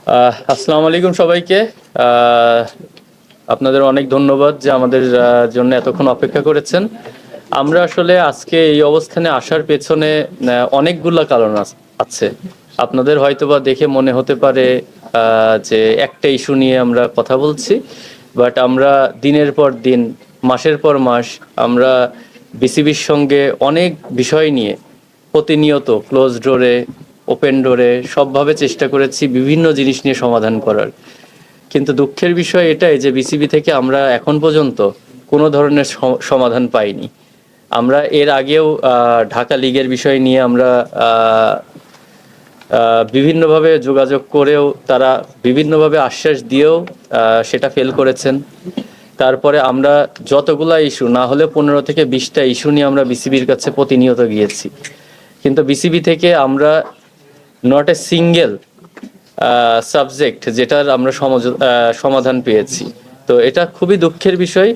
আসসালামু আলাইকুম সবাইকে। আহ, আপনাদের অনেক ধন্যবাদ যে আমাদের জন্য এতক্ষণ অপেক্ষা করেছেন। আমরা আসলে আজকে এই অবস্থানে আসার পেছনে অনেকগুলা কারণ আছে। আপনাদের হয়তোবা দেখে মনে হতে পারে যে একটা ইস্যু নিয়ে আমরা কথা বলছি, বাট আমরা দিনের পর দিন, মাসের পর মাস আমরা বিসিবির সঙ্গে অনেক বিষয় নিয়ে প্রতিনিয়ত ক্লোজ ডোরে, ওপেন ডোরে সবভাবে চেষ্টা করেছি বিভিন্ন জিনিস নিয়ে সমাধান করার। কিন্তু দুঃখের বিষয় এটাই যে বিসিবি থেকে আমরা এখন পর্যন্ত কোনো ধরনের সমাধান পাইনি। আমরা এর আগেও ঢাকা লিগের বিষয় নিয়ে আমরা বিভিন্নভাবে যোগাযোগ করেও তারা বিভিন্নভাবে আশ্বাস দিয়েও সেটা ফেল করেছেন। তারপরে আমরা যতগুলা ইস্যু না হলে 15 থেকে 20টা ইস্যু নিয়ে আমরা বিসিবির কাছে প্রতিনিয়ত গিয়েছি, কিন্তু বিসিবি থেকে আমরা নট এ সিঙ্গেল সাবজেক্ট যেটার আমরা সমাধান পেয়েছি। তো এটা খুবই দুঃখের বিষয়।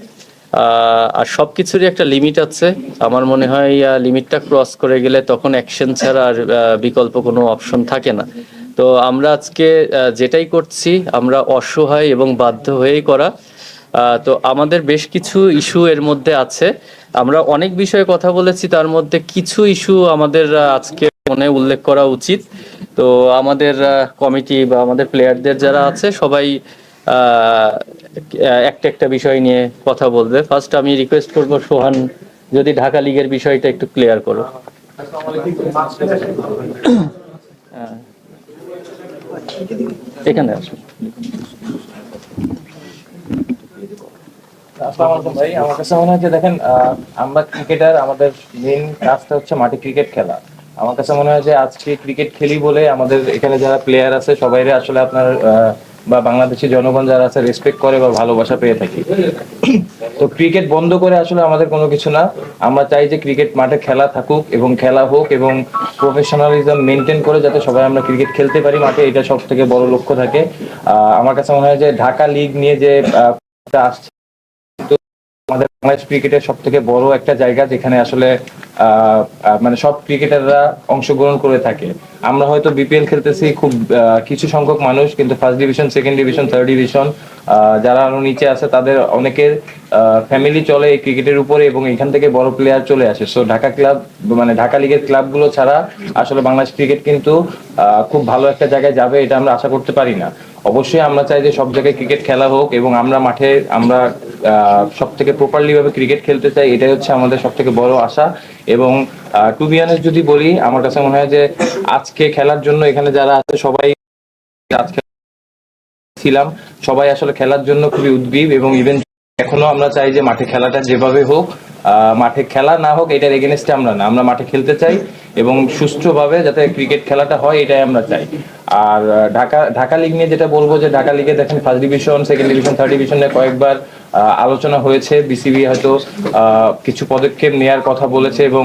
আর সব কিছুরই একটা লিমিট আছে। আমার মনে হয় লিমিটটা ক্রস করে গেলে তখন অ্যাকশন ছাড়া আর বিকল্প কোনো অপশন থাকে না। তো আমরা আজকে যেটাই করছি আমরা অসহায় এবং বাধ্য হয়েই করা। তো আমাদের বেশ কিছু ইস্যু এর মধ্যে আছে। আমরা অনেক বিষয়ে কথা বলেছি, তার মধ্যে কিছু ইস্যু আমাদের আজকে মনে উল্লেখ করা উচিত। তো আমাদের কমিটি বা আমাদের প্লেয়ারদের যারা আছে সবাই একটা একটা বিষয় নিয়ে কথা বলবে। ফার্স্ট আমি রিকোয়েস্ট করব সোহান, যদি ঢাকা লিগের বিষয়টা একটু ক্লিয়ার করো। এখানে আসুন। আসসালামু আলাইকুম ভাই। আমার কাছে মনে হয় যে দেখেন, আমরা ক্রিকেটার, আমাদের মেইন কাজটা হচ্ছে মাঠে ক্রিকেট খেলা। আমার কাছে মনে হয় যে আজকে ক্রিকেট খেলি বলে আমাদের এখানে যারা প্লেয়ার আছে সবাইরে আসলে আপনার বা বাংলাদেশি জনগণ যারা আছে রেসপেক্ট করে বা ভালোবাসা পেয়ে থাকি। তো ক্রিকেট বন্ধ করে আসলে আমাদের কোনো কিছু না। আমরা চাই যে ক্রিকেট মাঠে খেলা থাকুক এবং খেলা হোক এবং প্রফেশনালিজম মেনটেন করে যাতে সবাই আমরা ক্রিকেট খেলতে পারি মাঠে, এটা সব থেকে বড় লক্ষ্য থাকে। আমার কাছে মনে হয় যে ঢাকা লিগ নিয়ে যে আসছে, আমাদের বাংলাদেশ ক্রিকেটের সব থেকে বড় একটা জায়গা যেখানে আসলে মানে সব ক্রিকেটাররা অংশগ্রহণ করে থাকে। আমরা হয়তো বিপিএল খেলতেছি খুব কিছু সংখ্যক মানুষ, কিন্তু first division, second division, third division যারা আরো নিচে আছে তাদের অনেকের ফ্যামিলি চলে এই ক্রিকেটের উপরে এবং এখান থেকে বড় প্লেয়ার চলে আসে। সো ঢাকা ক্লাব মানে ঢাকা লিগের ক্লাবগুলো ছাড়া আসলে বাংলাদেশ ক্রিকেট কিন্তু খুব ভালো একটা জায়গায় যাবে এটা আমরা আশা করতে পারি না। অবশ্যই আমরা চাই যে সব জায়গায় ক্রিকেট খেলা হোক এবং আমরা মাঠে আমরা সব থেকে প্রপারলি ভাবে ক্রিকেট খেলতে চাই, এটাই হচ্ছে আমাদের সব থেকে বড় আশা। এবং টু বি অনেস্ট যদি বলি, আমার কাছে মনে হয় যে আজকে খেলার জন্য এখানে যারা আছে সবাই আজকে ছিলাম, সবাই আসলে খেলার জন্য খুবই উদ্গ্রীব এবং ইভেন এখনো আমরা চাই যে মাঠে খেলাটা যেভাবে হোক, মাঠে খেলা না হোক এটার এগেনস্টে আমরা না, আমরা মাঠে খেলতে চাই এবং সুষ্ঠুভাবে যাতে ক্রিকেট খেলাটা হয় এটাই আমরা চাই। আর ঢাকা লিগ নিয়ে যেটা বলবো, যে ঢাকা লিগে দেখেন first division, second division, third ডিভিশনে কয়েকবার আলোচনা হয়েছে। বিসিবি হয়তো কিছু পদক্ষেপ নেওয়ার কথা বলেছে এবং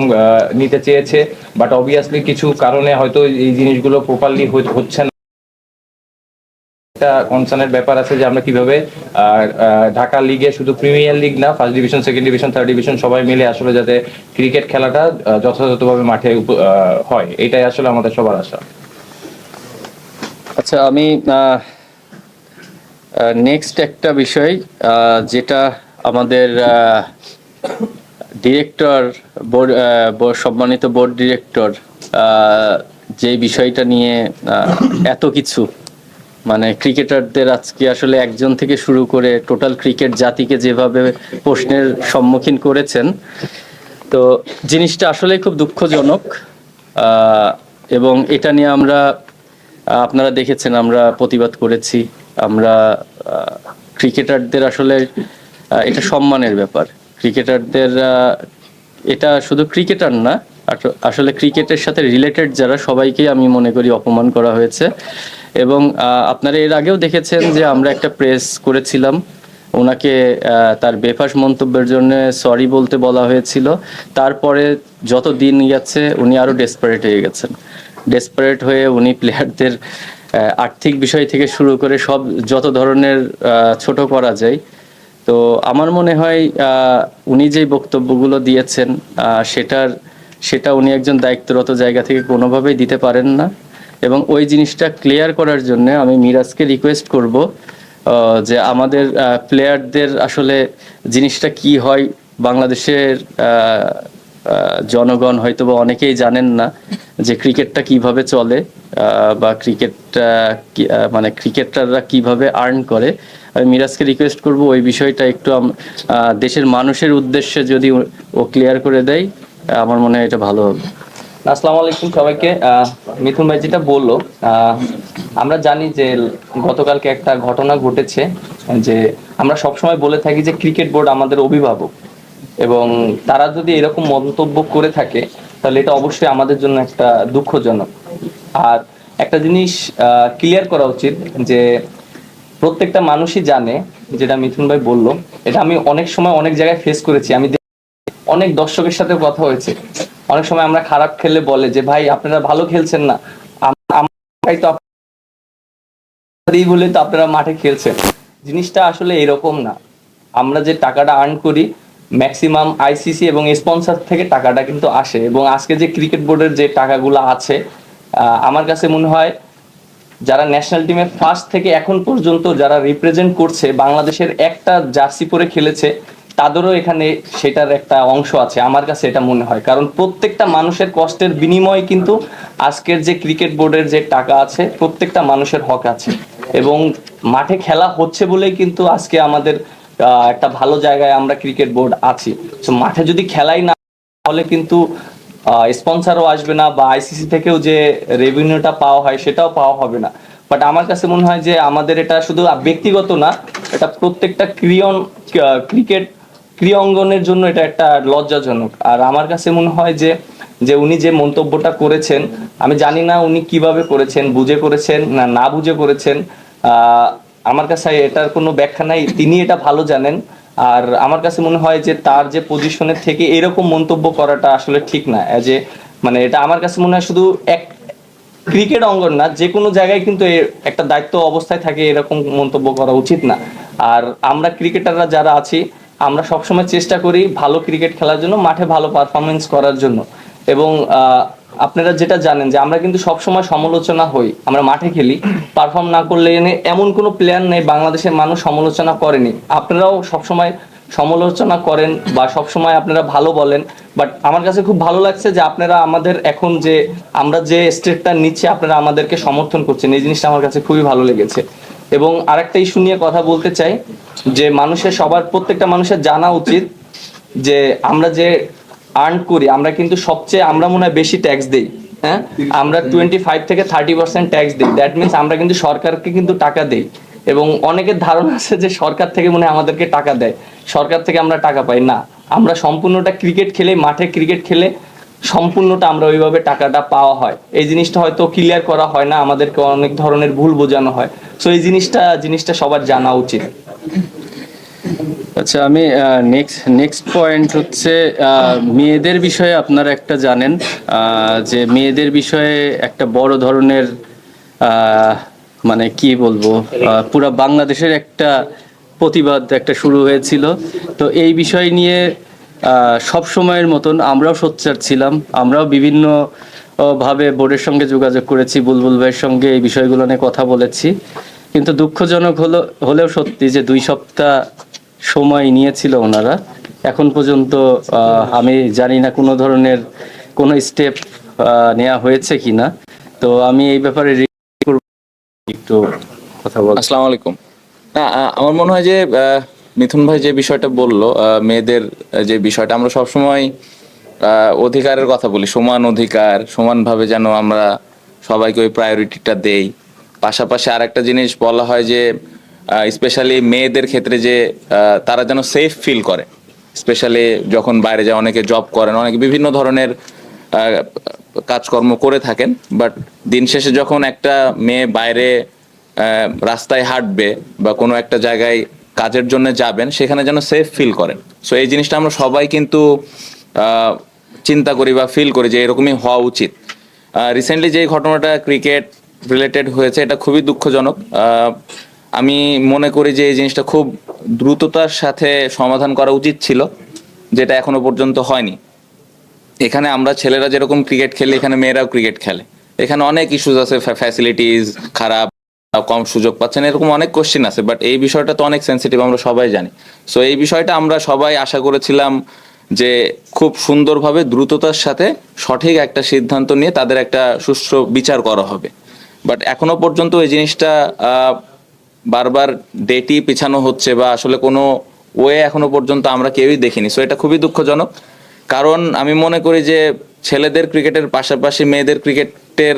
নিতে চেয়েছে, বাট অবভিয়াসলি কিছু কারণে হয়তো এই জিনিসগুলো প্রপারলি হচ্ছে না। একটা কনসার্নের ব্যাপার আছে যে আমরা কিভাবে ঢাকা লিগে শুধু প্রিমিয়ার লিগ না, first division, second division, third division সবাই মিলে আসলে যাতে ক্রিকেট খেলাটা যথাযথভাবে মাঠে হয়, এটাই আসলে আমাদের সবার আশা। আচ্ছা, আমি নেক্সট একটা বিষয় যেটা আমাদের ডিরেক্টর বোর্ড, সম্মানিত বোর্ড ডিরেক্টর যে বিষয়টা নিয়ে এত কিছু, মানে ক্রিকেটারদের আজকে আসলে একজন থেকে শুরু করে টোটাল ক্রিকেট জাতিকে যেভাবে প্রশ্নের সম্মুখীন করেছেন, তো জিনিসটা আসলে খুব দুঃখজনক। এবং এটা নিয়ে আমরা, আপনারা দেখেছেন, আমরা প্রতিবাদ করেছি। আমরা ক্রিকেটারদের আসলে এটা সম্মানের ব্যাপার। ক্রিকেটারদের এটা শুধু ক্রিকেটার না, আসলে ক্রিকেটের সাথে রিলেটেড যারা সবাইকেই আমি মনে করি অপমান করা হয়েছে। এবং আপনারা এর আগেও দেখেছেন যে আমরা একটা প্রেস করেছিলাম, ওনাকে তার বেফাস মন্তব্যের জন্য সরি বলতে বলা হয়েছিল। তারপরে যত দিন গেছে উনি আরো ডেসপারেট হয়ে গেছেন। ডেসপারেট হয়ে উনি প্লেয়ারদের আর্থিক বিষয় থেকে শুরু করে সব যত ধরনের ছোট করা যায়। তো আমার মনে হয় উনি যেই বক্তব্যগুলো দিয়েছেন সেটা উনি একজন দায়িত্বরত জায়গা থেকে কোনোভাবেই দিতে পারেন না। এবং ওই জিনিসটা ক্লিয়ার করার জন্য আমি মিরাজকে রিকোয়েস্ট করব যে আমাদের প্লেয়ারদের আসলে জিনিসটা কি হয় বাংলাদেশের জনগণ হয়তো বা অনেকেই জানেন না যে ক্রিকেটটা কিভাবে চলে বা ক্রিকেটটা মানে ক্রিকেটাররা কিভাবে আর্ন করে। আমি মিরাজকে রিকোয়েস্ট করব ওই বিষয়টা একটু দেশের মানুষের উদ্দেশ্যে যদি ও ক্লিয়ার করে দেয় আমার মনে হয় এটা ভালো হবে। আসসালামু আলাইকুম সবাইকে। মিথুন ভাই যেটা বললো, আমরা জানি যে গতকালকে একটা ঘটনা ঘটেছে, যে আমরা সবসময় বলে থাকি যে ক্রিকেট বোর্ড আমাদের অভিভাবক, এবং তারা যদি এরকম মন্তব্য করে থাকে তাহলে এটা অবশ্যই আমাদের জন্য একটা দুঃখজনক। আর একটা জিনিস ক্লিয়ার করা উচিত যে প্রত্যেকটা মানুষই জানে, যেটা মিথুন ভাই বললো, এটা আমি অনেক সময় অনেক জায়গায় ফেস করেছি। আমি অনেক দর্শকের সাথে কথা হয়েছে, অনেক সময় আমরা খারাপ খেললে বলে যে ভাই আপনারা ভালো খেলছেন না, আমরাই তো আপনাদের বলে তো আপনারা মাঠে খেলছেন। জিনিসটা আসলে এরকম না। আমরা যে টাকাটা আর্ন করি ম্যাক্সিমাম আইসিসি এবং স্পন্সর থেকে টাকাটা কিন্তু আসে, এবং আজকে যে ক্রিকেট বোর্ডের যে টাকাগুলো আছে, আমার কাছে মনে হয় যারা ন্যাশনাল টিমে ফার্স্ট থেকে এখন পর্যন্ত যারা রিপ্রেজেন্ট করছে, বাংলাদেশের একটা জার্সি পরে খেলেছে, তাদেরও এখানে সেটার একটা অংশ আছে আমার কাছে এটা মনে হয়। কারণ প্রত্যেকটা মানুষের কষ্টের বিনিময়ে কিন্তু আজকের যে ক্রিকেট বোর্ডের যে টাকা আছে, প্রত্যেকটা মানুষের হক আছে, এবং মাঠে খেলা হচ্ছে বলেই কিন্তু আজকে আমাদের একটা ভালো জায়গায় আমরা ক্রিকেট বোর্ড আছি। তো মাঠে যদি খেলাই না তাহলে কিন্তু স্পন্সরও আসবে না, বা আইসিসি থেকেও যে রেভিনিউটা পাওয়া হয় সেটাও পাওয়া হবে না। বাট আমার কাছে মনে হয় যে আমাদের এটা শুধু ব্যক্তিগত না, এটা প্রত্যেকটা ক্রিকেট ক্রীড়াঙ্গনের জন্য এটা একটা লজ্জাজনক। আর আমার কাছে মনে হয় যে যে উনি যে মন্তব্যটা করেছেন, আমি জানি না উনি কিভাবে করেছেন, বুঝে করেছেন না না বুঝে করেছেন, আমার কাছে এটার কোনো ব্যাখ্যা নাই, তিনি এটা ভালো জানেন। আর আমার কাছে মনে হয় যে তার যে পজিশনের থেকে এরকম মন্তব্য করাটা আসলে ঠিক না। যে মানে এটা আমার কাছে মনে হয় শুধু এক ক্রিকেট অঙ্গন না, যে কোনো জায়গায় কিন্তু একটা দায়িত্ব অবস্থায় থাকে এরকম মন্তব্য করা উচিত না। আর আমরা ক্রিকেটাররা যারা আছি, আমরা সবসময় চেষ্টা করি ভালো ক্রিকেট খেলার জন্য, মাঠে ভালো পারফরমেন্স করার জন্য। এবং আপনারা যেটা জানেন যে আমরা কিন্তু সবসময় সমালোচনা হই, আমরা মাঠে খেলি, পারফর্ম না করলে এমন কোনো প্লেয়ার নেই বাংলাদেশের মানুষ সমালোচনা করেনি। আপনারাও সবসময় সমালোচনা করেন বা সবসময় আপনারা ভালো বলেন, বাট আমার কাছে খুব ভালো লাগছে যে আপনারা আমাদের এখন যে আমরা যে স্টেটটা নিচ্ছি আপনারা আমাদেরকে সমর্থন করছেন, এই জিনিসটা আমার কাছে খুবই ভালো লেগেছে। এবং আরেকটা ইস্যু নিয়ে কথা বলতে চাই, যে প্রত্যেকটা মানুষের জানা উচিত যে আমরা যে আর্ন করি, আমরা কিন্তু আমরা মনে হয় বেশি ট্যাক্স দেই। হ্যাঁ, আমরা 25 থেকে 30% ট্যাক্স দিই। দ্যাট মিনস আমরা কিন্তু সরকারকে কিন্তু টাকা দেই, এবং অনেকের ধারণা আছে যে সরকার থেকে মনে হয় আমাদেরকে টাকা দেয়, সরকার থেকে আমরা টাকা পাই না। আমরা সম্পূর্ণটা ক্রিকেট খেলে, মাঠে ক্রিকেট খেলে সম্পূর্ণটা আমরা ওইভাবে টাকাটা পাওয়া হয়। এই জিনিসটা হয়তো ক্লিয়ার করা হয় না, আমাদেরকে অনেক ধরনের ভুল বোঝানো হয়। সো এই জিনিসটা সবার জানা উচিত। আচ্ছা, আমি নেক্সট পয়েন্ট হচ্ছে মেয়েদের বিষয়ে আপনারা একটা জানেন যে মেয়েদের বিষয়ে একটা বড় ধরনের মানে কি বলবো, পুরা বাংলাদেশের একটা প্রতিবাদ একটা শুরু হয়েছিল। তো এই বিষয় নিয়ে সব সময়ের মতন আমরাও সোচ্চার ছিলাম, আমরাও বিভিন্ন ভাবে বোর্ডের সঙ্গে যোগাযোগ করেছি, বুলবুল ভাইয়ের সঙ্গে এই বিষয়গুলো নিয়ে কথা বলেছি। কিন্তু দুঃখজনক হলেও সত্যি যে 2 সপ্তাহ সময় নিয়েছিল ওনারা, এখন পর্যন্ত আমি জানি না কোনো ধরনের কোনো স্টেপ নেওয়া হয়েছে কিনা। তো আমি এই ব্যাপারে একটু কথা বলবো। আসসালামু আলাইকুম। না, আমার মনে হয় যে মিথুন ভাই যে বিষয়টা বললো, মেয়েদের যে বিষয়টা, আমরা সবসময় অধিকারের কথা বলি, সমান অধিকার, সমানভাবে যেন আমরা সবাইকে ওই প্রায়োরিটিটা দেই। পাশাপাশি আরেকটা জিনিস বলা হয় যে স্পেশালি মেয়েদের ক্ষেত্রে যে তারা যেন সেফ ফিল করে, স্পেশালি যখন বাইরে যায়, অনেকে জব করেন, অনেকে বিভিন্ন ধরনের কাজকর্ম করে থাকেন, বাট দিন শেষে যখন একটা মেয়ে বাইরে রাস্তায় হাঁটবে বা কোনো একটা জায়গায় কাজের জন্য যাবেন, সেখানে যেন সেফ ফিল করেন। সো এই জিনিসটা আমরা সবাই কিন্তু চিন্তা করি বা ফিল করি যে এরকমই হওয়া উচিত। রিসেন্টলি যে ঘটনাটা ক্রিকেট রিলেটেড হয়েছে, এটা খুবই দুঃখজনক। আমি মনে করি যে এই জিনিসটা খুব দ্রুততার সাথে সমাধান করা উচিত ছিল, যেটা এখনো পর্যন্ত হয়নি। এখানে আমরা ছেলেরা যেরকম ক্রিকেট খেলি, এখানে মেয়েরাও ক্রিকেট খেলে। এখানে অনেক ইস্যুস আছে, ফ্যাসিলিটিস খারাপ, কম সুযোগ পাচ্ছেন, এরকম অনেক কোশ্চেন আছে, বাট এই বিষয়টা তো অনেক সেন্সিটিভ, আমরা সবাই জানি। সো এই বিষয়টা আমরা সবাই আশা করেছিলাম যে খুব সুন্দরভাবে দ্রুততার সাথে সঠিক একটা সিদ্ধান্ত নিয়ে তাদের একটা সুষ্ঠু বিচার করা হবে। বাট এখনো পর্যন্ত এই জিনিসটা বারবার ডেটই পিছানো হচ্ছে, বা আসলে কোনো ওয়ে এখনো পর্যন্ত আমরা কেউই দেখিনি। সো এটা খুবই দুঃখজনক, কারণ আমি মনে করি যে ছেলেদের ক্রিকেটের পাশাপাশি মেয়েদের ক্রিকেটের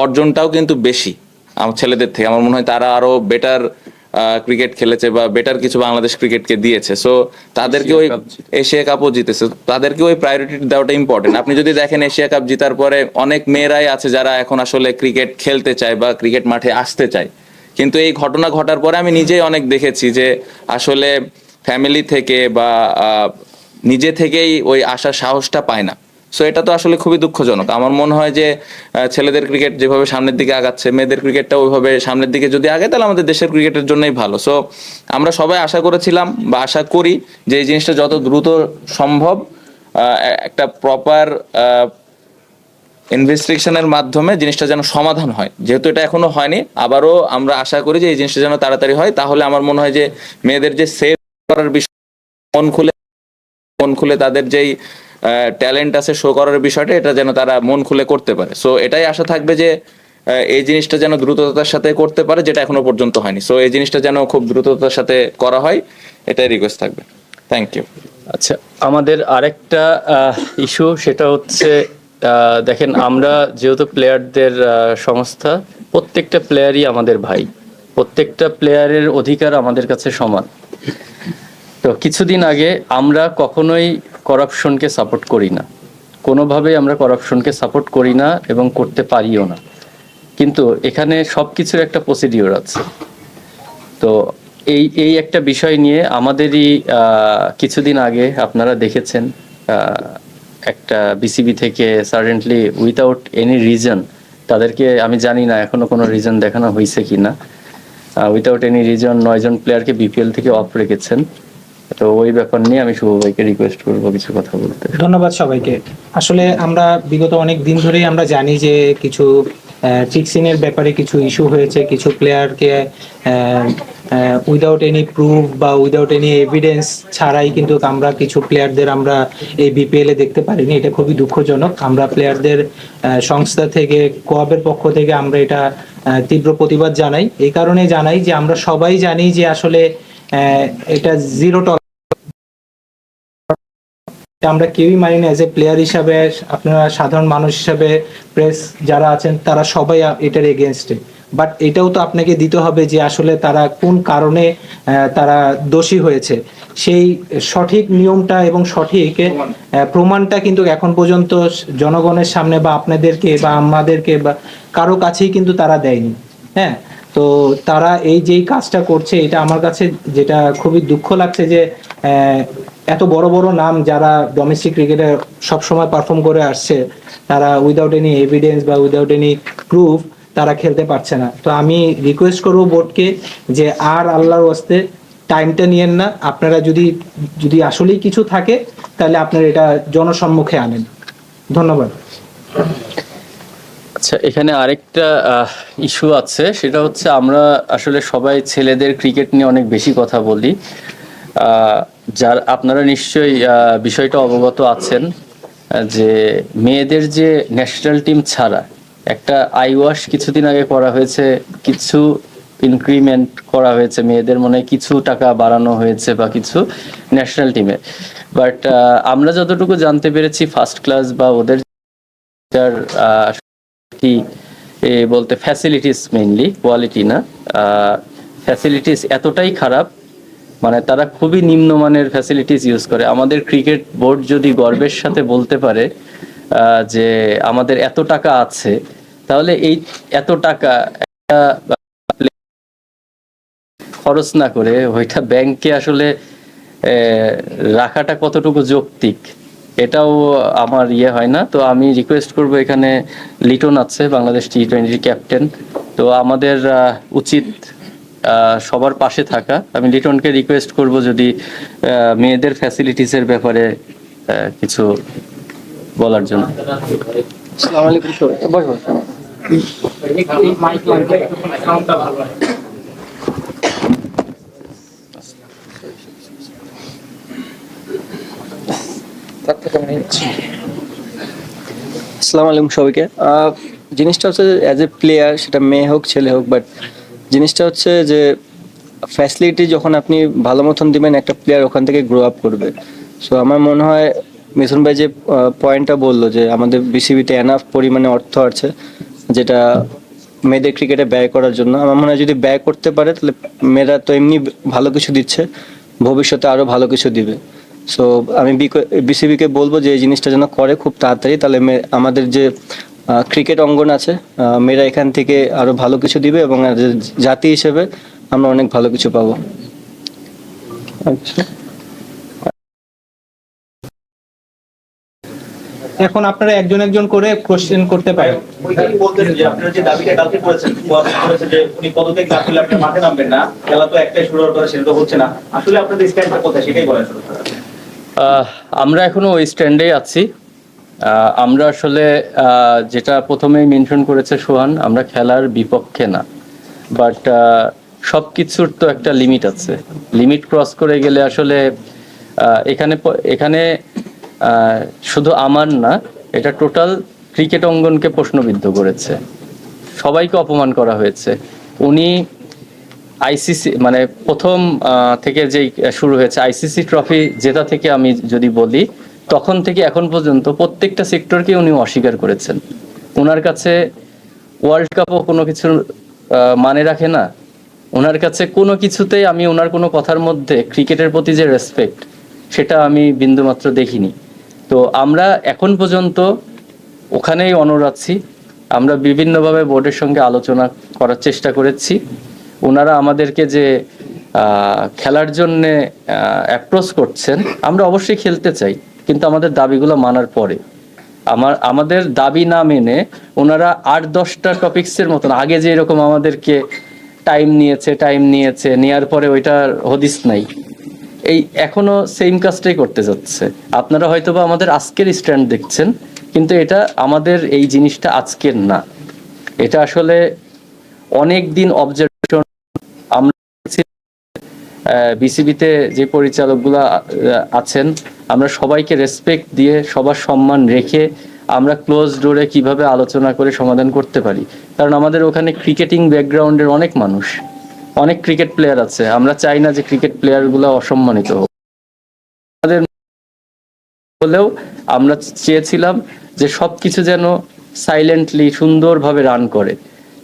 অর্জনটাও কিন্তু বেশি আমার ছেলেদের থেকে। আমার মনে হয় তারা আরো বেটার ক্রিকেট খেলেছে বা বেটার কিছু বাংলাদেশ ক্রিকেটকে দিয়েছে। সো তাদেরকে ওই এশিয়া কাপও জিতেছে, তাদেরকে ওই প্রায়োরিটি দেওয়াটা ইম্পর্টেন্ট। আপনি যদি দেখেন এশিয়া কাপ জেতার পরে অনেক মেয়েরাই আছে যারা এখন আসলে ক্রিকেট খেলতে চায় বা ক্রিকেট মাঠে আসতে চায়, কিন্তু এই ঘটনা ঘটার পরে আমি নিজেই অনেক দেখেছি যে আসলে ফ্যামিলি থেকে বা নিজে থেকেই ওই আসার সাহসটা পায় না। সো এটা তো আসলে খুবই দুঃখজনক। আমার মনে হয় যে ছেলেদের ক্রিকেট যেভাবে সামনের দিকে আগাচ্ছে, মেয়েদের ক্রিকেটটা ওইভাবে সামনের দিকে যদি আগে, তাহলে আমাদের দেশের ক্রিকেটের জন্যই ভালো। সো আমরা সবাই আশা করেছিলাম বা আশা করি যে এই জিনিসটা যত দ্রুত সম্ভব একটা প্রপার ইনভেস্টিগেশনের মাধ্যমে জিনিসটা যেন সমাধান হয়। যেহেতু এটা এখনো হয়নি, আবারও আমরা আশা করি যে এই জিনিসটা যেন তাড়াতাড়ি হয়। তাহলে আমার মনে হয় যে মেয়েদের যে সেভ করার বিষয়, মন খুলে তাদের যেই ট্যালেন্ট আছে শো করার বিষয়টা, এটা যেন তারা মন খুলে করতে পারে। সো এটাই আশা থাকবে যে এই জিনিসটা যেন দ্রুততার সাথে করতে পারে, যেটা এখনো পর্যন্ত হয়নি। সো এই জিনিসটা যেন খুব দ্রুততার সাথে করা হয়, এটাই রিকোয়েস্ট থাকবে। Thank you. আচ্ছা, আমাদের আরেকটা ইস্যু, সেটা হচ্ছে দেখেন, আমরা যেহেতু প্লেয়ারদের সংস্থা, প্রত্যেকটা প্লেয়ারই আমাদের ভাই, প্রত্যেকটা প্লেয়ারের অধিকার আমাদের কাছে সমান। তো কিছুদিন আগে আমরা কখনোই করাপশনকে সাপোর্ট করি না, কোনোভাবেই আমরা করাপশনকে সাপোর্ট করি না এবং করতে পারিও না। কিন্তু এখানে সব কিছুর একটা প্রসিডিওর আছে। তো এই একটা বিষয় নিয়ে আমাদেরই কিছুদিন আগে আপনারা দেখেছেন, একটা বিসিবি থেকে সাডেনলি উইথাউট এনি রিজন, তাদেরকে আমি জানি না এখনো কোনো রিজন দেখানো হয়েছে কিনা, উইথাউট এনি রিজন 9 জন প্লেয়ারকে বিপিএল থেকে অফ রেখেছেন। তো ওই ব্যাপার নিয়ে আমি শুভ ভাইকে রিকোয়েস্ট করবো কিছু কথা বলতে। ধন্যবাদ সবাইকে। আসলে আমরা বিগত অনেক দিন ধরেই আমরা জানি যে কিছু ফিক্সিংয়ের ব্যাপারে কিছু ইস্যু হয়েছে, কিছু প্লেয়ারকে উইদাউট এনি প্রুফ বা উইদাউট এনি এভিডেন্স ছাড়াই কিন্তু আমরা কিছু প্লেয়ারদের আমরা এই বিপিএল এ দেখতে পারিনি। এটা খুবই দুঃখজনক। আমরা প্লেয়ারদের সংস্থা থেকে, কোয়াবের পক্ষ থেকে আমরা এটা তীব্র প্রতিবাদ জানাই। এই কারণে জানাই যে আমরা সবাই জানি যে আসলে এটা জিরো টলারেন্স, আমরা কেউই মানি না। এজ এ প্লেয়ার হিসাবে, আপনারা সাধারণ মানুষ হিসাবে, প্রেস যারা আছেন তারা সবাই এটার এগেনস্টে। বাট এটাও তো আপনাকে দিতে হবে যে আসলে তারা কোন কারণে তারা দোষী হয়েছে, সেই সঠিক নিয়মটা এবং সঠিক প্রমাণটা কিন্তু এখন পর্যন্ত জনগণের সামনে বা আপনাদেরকে বা আমাদেরকে বা কারো কাছেই কিন্তু তারা দেয়নি। হ্যাঁ, তো তারা এই যেই কাজটা করছে, এটা আমার কাছে যেটা খুবই দুঃখ লাগছে যে এত বড় বড় নাম যারা ডোমেস্টিক ক্রিকেটে সবসময় পারফর্ম করে আসছে, তারা উইদাউট এনি এভিডেন্স বা উইদাউট এনি প্রুফ তারা খেলতে পারছে না। তো আমি রিকোয়েস্ট করবো বোর্ডকে যে আর আল্লাহর ওয়াস্তে টাইমটা নিয়েন না। আপনারা যদি আসলেই কিছু থাকে তাহলে আপনারা এটা জনসম্মুখে আনেন। ধন্যবাদ। আচ্ছা, এখানে আরেকটা ইস্যু আছে, সেটা হচ্ছে আমরা আসলে সবাই ছেলেদের ক্রিকেট নিয়ে অনেক বেশি কথা বলি। যার আপনারা নিশ্চয়ই বিষয়টা অবগত আছেন যে মেয়েদের যে ন্যাশনাল টিম ছাড়া একটা আইওয়াশ কিছুদিন আগে করা হয়েছে, কিছু ইনক্রিমেন্ট করা হয়েছে, মেয়েদের মনে হয় কিছু টাকা বাড়ানো হয়েছে বা কিছু ন্যাশনাল টিমে। বাট আমরা যতটুকু জানতে পেরেছি, ফার্স্ট ক্লাস বা ওদের কি বলতে ফ্যাসিলিটিস, মেইনলি কোয়ালিটি না, ফ্যাসিলিটিস এতটাই খারাপ, মানে তারা খুবই নিম্নমানের ফ্যাসিলিটিস ইউজ করে। আমাদের ক্রিকেট বোর্ড যদি গর্বের সাথে বলতে পারে যে আমাদের এত টাকা আছে, তাহলে এই এত টাকা খরচ না করে ওইটা ব্যাংকে আসলে রাখাটা কতটুকু যৌক্তিক, এটাও আমার হয় না। তো আমি রিকোয়েস্ট করব, এখানে লিটন আছে, বাংলাদেশ টি20 ক্যাপ্টেন, তো আমাদের উচিত সবার পাশে থাকা। আমি লিটনকে রিকোয়েস্ট করব যদি মেয়েদের ফ্যাসিলিটিসের ব্যাপারে কিছু বলার জন্য। আসসালামু আলাইকুম। আসসালামু আলাইকুম সবাইকে। জিনিসটা হচ্ছে অ্যাজ এ প্লেয়ার, সেটা মেয়ে হোক ছেলে হোক, বাট জিনিসটা হচ্ছে যে ফ্যাসিলিটি যখন আপনি ভালো মতন দিবেন, একটা প্লেয়ার ওখান থেকে গ্রো আপ করবে। সো আমার মনে হয় মিথুন ভাই যে পয়েন্টটা বললো যে আমাদের বিসিবিতে এনাফ পরিমাণে অর্থ আছে যেটা মেয়েদের ক্রিকেটে ব্যয় করার জন্য। আমার মনে হয় যদি ব্যয় করতে পারে তাহলে মেয়েরা তো এমনি ভালো কিছু দিচ্ছে, ভবিষ্যতে আরো ভালো কিছু দিবে। সো আমি বিসিবিকে বলবো যে এই জিনিসটা যেন করে খুব তাড়াতাড়ি, তাহলে আমাদের যে ক্রিকেট অঙ্গন আছে, মেয়েরা এখান থেকে আরো ভালো কিছু দিবে এবং জাতি হিসেবে আমরা অনেক ভালো কিছু পাবো। আচ্ছা, এখন আপনারা একজন একজন করে কোশ্চেন করতে পারেন। ওইটাই বলতেন যে আপনারা যে দাবিটা কালকে করেছেন, করেছে যে উনি পদত্যাগ না করলে আপনি মাঠে নামবেন না, খেলা তো একটাই শুরু হওয়ার কথা, সেটা তো হচ্ছে না। আসলে আপনাদের স্ট্যান্ডটা কোথায় সেটাই বলেন। আমরা এখনো ওই স্ট্যান্ডেই আছি। আমরা আসলে যেটা প্রথমেই মেনশন করেছে সোহান, আমরা খেলার বিপক্ষে না, বাট সব কিছুর তো একটা লিমিট আছে। লিমিট ক্রস করে গেলে আসলে এখানে শুধু আমার না, এটা টোটাল ক্রিকেট অঙ্গনকে প্রশ্নবিদ্ধ করেছে, সবাইকে অপমান করা হয়েছে। উনি আইসিসি মানে প্রথম থেকে যেই শুরু হয়েছে আইসিসি ট্রফি জেতা থেকে আমি যদি বলি, তখন থেকে এখন পর্যন্ত প্রত্যেকটা সেক্টরকে উনি অস্বীকার করেছেন। ওনার কাছে ওয়ার্ল্ড কাপও কোনো কিছুর মানে রাখে না। ওনার কাছে কোনো কিছুতেই আমি ওনার কোনো কথার মধ্যে ক্রিকেটের প্রতি যে রেসপেক্ট, সেটা আমি বিন্দুমাত্র দেখিনি। তো আমরা এখন পর্যন্ত ওখানেই অনড় আছি। আমরা বিভিন্নভাবে বোর্ডের সঙ্গে আলোচনা করার চেষ্টা করেছি। ওনারা আমাদেরকে যে খেলার জন্যে অ্যাপ্রোচ করছেন, আমরা অবশ্যই খেলতে চাই, কিন্তু আমাদের দাবিগুলো মানার পরে। আমাদের দাবি না মেনে ওনারা 8-10টা টপিক্সের মতন আগে যে এরকম আমাদেরকে টাইম নিয়েছে, নেওয়ার পরে ওইটার হদিস নাই, এই এখনো সেম কাজটাই করতে যাচ্ছে। আপনারা হয়তোবা আমাদের আজকের স্ট্যান্ড দেখছেন, কিন্তু এটা আমাদের এই জিনিসটা আজকের না, এটা আসলে অনেক দিন অবজারভেশন। আমরা বিসিবিতে যে পরিচালকগুলো আছেন, আমরা সবাইকে রেসপেক্ট দিয়ে সবার সম্মান রেখে আমরা ক্লোজ ডোরে কিভাবে আলোচনা করে সমাধান করতে পারি। কারণ আমাদের ওখানে ক্রিকেটিং ব্যাকগ্রাউন্ডের অনেক মানুষ, অনেক ক্রিকেট প্লেয়ার আছে। আমরা চাই না যে ক্রিকেট প্লেয়ারগুলো অসম্মানিত হোক। আমাদের হলেও আমরা চেয়েছিলাম যে সবকিছু যেন সাইলেন্টলি সুন্দরভাবে রান করে,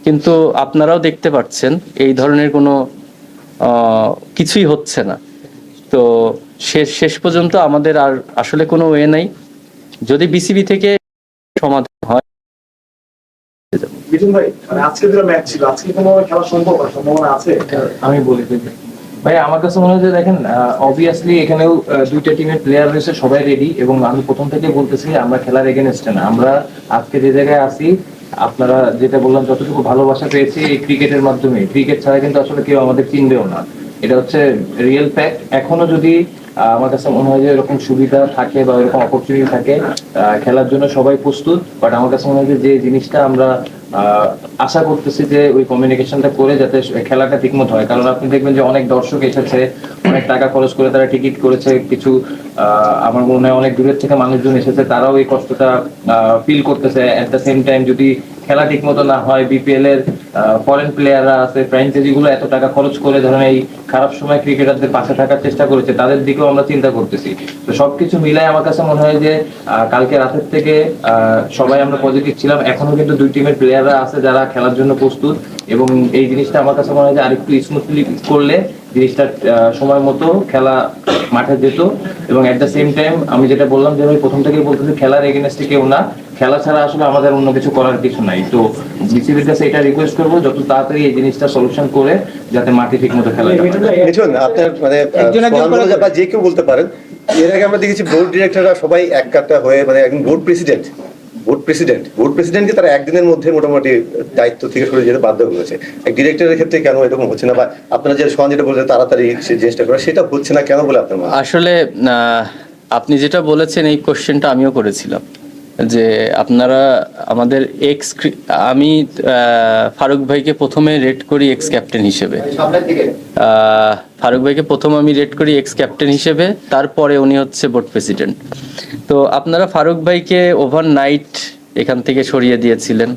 কিন্তু আপনারাও দেখতে পাচ্ছেন এই ধরনের কোনো কিছুই হচ্ছে না। তো শেষ পর্যন্ত আমাদের আর আসলে কোনো ওয়ে নাই। যদি বিসিবি থেকে সমাধান হয়। মিঠুন ভাই, মানে আজকে যেটা ম্যাচ ছিল, আজকে কোনো খেলা সম্ভাবনা আছে? আমি বলি ভাই, আমার কাছে মনে হয় যে দেখেন, অবভিয়াসলি এখানেও দুইটা টিমের প্লেয়ার রয়েছে, সবাই রেডি। এবং আমি প্রথম থেকে বলতেছি আমরা খেলার এগেনস্টে না। আমরা আজকে যে জায়গায় আছি, আপনারা যেটা বললাম, যতটুকু ভালোবাসা পেয়েছি এই ক্রিকেটের মাধ্যমে, ক্রিকেট ছাড়া কিন্তু আসলে কেউ আমাদের চিনবেও না। এটা হচ্ছে রিয়েল ফ্যাক্ট। এখনো যদি আমার কাছে মনে হয় যে এরকম সুবিধা থাকে বা এরকম অপরচুনিটি থাকে, খেলার জন্য সবাই প্রস্তুত। বাট আমার কাছে মনে হয় যে জিনিসটা আমরা আশা করতেছি যে ওই কমিউনিকেশনটা করে যাতে খেলাটা ঠিকমতো হয়। কারণ আপনি দেখবেন যে অনেক দর্শক এসেছে, অনেক টাকা খরচ করে তারা টিকিট করেছে, কিছু আমার মনে হয় অনেক দূরের থেকে মানুষজন এসেছে, তারাও এই কষ্টটা ফিল করতেছে। এট দ্য সেম টাইম যদি খেলা ঠিক মতো না হয়, বিপিএল এর ফরেন প্লেয়াররা আছে, ফ্র্যাঞ্চাইজি গুলো এত টাকা খরচ করে ধরেন এই খারাপ সময় ক্রিকেটারদের পাশে থাকার চেষ্টা করেছে, তাদের দিকেও আমরা চিন্তা করতেছি। তো সবকিছু মিলাই আমার কাছে মনে হয় যে কালকে রাতের থেকে সবাই আমরা পজিটিভ ছিলাম। এখনো কিন্তু দুই টিমের প্লেয়াররা আছে যারা খেলার জন্য প্রস্তুত, এবং এই জিনিসটা আমার কাছে মনে হয় যে আরেকটু স্মুথলি করলে জিনিসটা সময় মতো খেলা মাঠে যেত। এবং এট দ্য সেম টাইম আমি যেটা বললাম যে আমি প্রথম থেকেই বলতেছি, খেলার এগেনস্টে কেউ না, খেলা ছাড়া আসলে আমাদের অন্য কিছু করার কিছু নাই। তো বিসিবির কাছে এটা রিকোয়েস্ট করবো যত তাড়াতাড়ি এই জিনিসটা সলিউশন করে যাতে মাঠে ঠিক মতো খেলা যায়। মিঠুন, আপনার মানে বা যে কেউ বলতে পারেন, এর আগে আমরা দেখেছি বোর্ড ডিরেক্টররা সবাই এক কাট্টা হয়ে, মানে একজন বোর্ড প্রেসিডেন্টকে তারা একদিনের মধ্যে মোটামুটি দায়িত্ব থেকে সরে যেতে বাধ্য হয়েছে। এক ডিরেক্টরের ক্ষেত্রে কেন এরকম হচ্ছে না, বা আপনারা যে সোহান যেটা বলছেন তাড়াতাড়ি সে জিনিসটা করা, সেটা হচ্ছে না কেন বলে আপনার মনে হয়? আসলে আপনি যেটা বলেছেন এই কোশ্চেনটা আমিও করেছিলাম যে আপনারা আমাদের আমি ফারুক ভাইকে প্রথমে রেট করি এক্স ক্যাপ্টেন হিসেবে। ফারুক ভাইকে প্রথম আমি রেট করি এক্স ক্যাপ্টেন হিসেবে, তারপরে উনি হচ্ছে বোর্ড প্রেসিডেন্ট। তো আপনারা ফারুক ভাইকে ওভারনাইট এখান থেকে সরিয়ে দিয়েছিলেন,